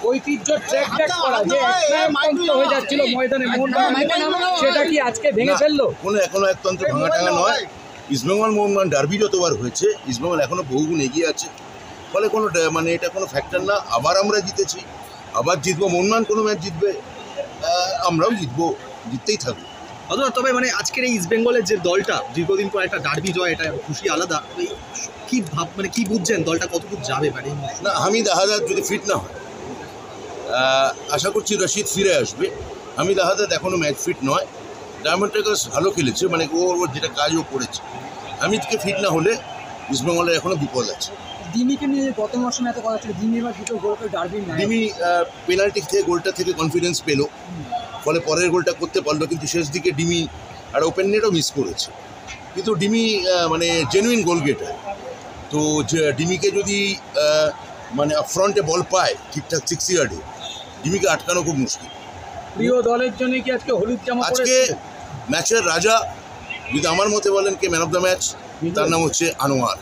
ঐতিহ্য ট্র্যাক করা যে একতন্ত্র হয়ে যাচ্ছিল ময়দানে সেটা কি আজকে ভেঙে ফেললো? কোনো এখনো একতন্ত্র ভাঙা টাঙা নয়। ইস্টবেঙ্গল মোহনবাগান ডার্বি যতবার হয়েছে ইস্টবেঙ্গল এখনো বহুগুণ এগিয়ে আছে, ফলে কোনো মানে এটা কোনো ফ্যাক্টর না। আবার আমরা জিতেছি, আবার জিতবো, মোহনবাগান কোনো ম্যাচ জিতবে, আমরাও জিতবো, জিততেই থাকবো। অথবা তবে মানে আজকের এই ইস্টবেঙ্গলের যে দলটা দীর্ঘদিন পর একটা ডার্বি জয়, এটা খুশি আলাদা। কি ভাব মানে কি বুঝছেন দলটা কতটুকু যাবে? মানে না, হামিদ আহাদাদ যদি ফিট না হয়, আশা করছি রশিদ ফিরে আসবে। হামিদ আহাদাদ এখনও ম্যাচ ফিট নয়। ডায়মন্ড টাইগার্স ভালো খেলেছে, মানে ওর যেটা কাজ ও করেছে। হামিদকে ফিট না হলে ইস্টবেঙ্গলের এখনও বিপদ আছে। দিমিকে নিয়ে গত মৌসুমে এত কথা ছিল, দিমি এবার দুটো গোল করে ডার্বি না, দিমি পেনাল্টি থেকে গোলটা থেকে কনফিডেন্স পেলো, ফলে পরের গোলটা করতে পারলো, কিন্তু শেষ দিকে ডিমি আর ওপেন নেটও মিস করেছে। কিন্তু ডিমি মানে জেনুইন গোল গেটার, তো ডিমিকে যদি মানে ফ্রন্টে বল পায় ঠিকঠাক 6 ইয়ার্ডে, ডিমিকে আটকানো খুব মুশকিল। প্রিয় দলের জন্য কি আজকে হলুদ জামা আজকে ম্যাচের রাজা যদি আমার মতে বলেন কে ম্যান অফ দ্য ম্যাচ, তার নাম হচ্ছে আনোয়ার।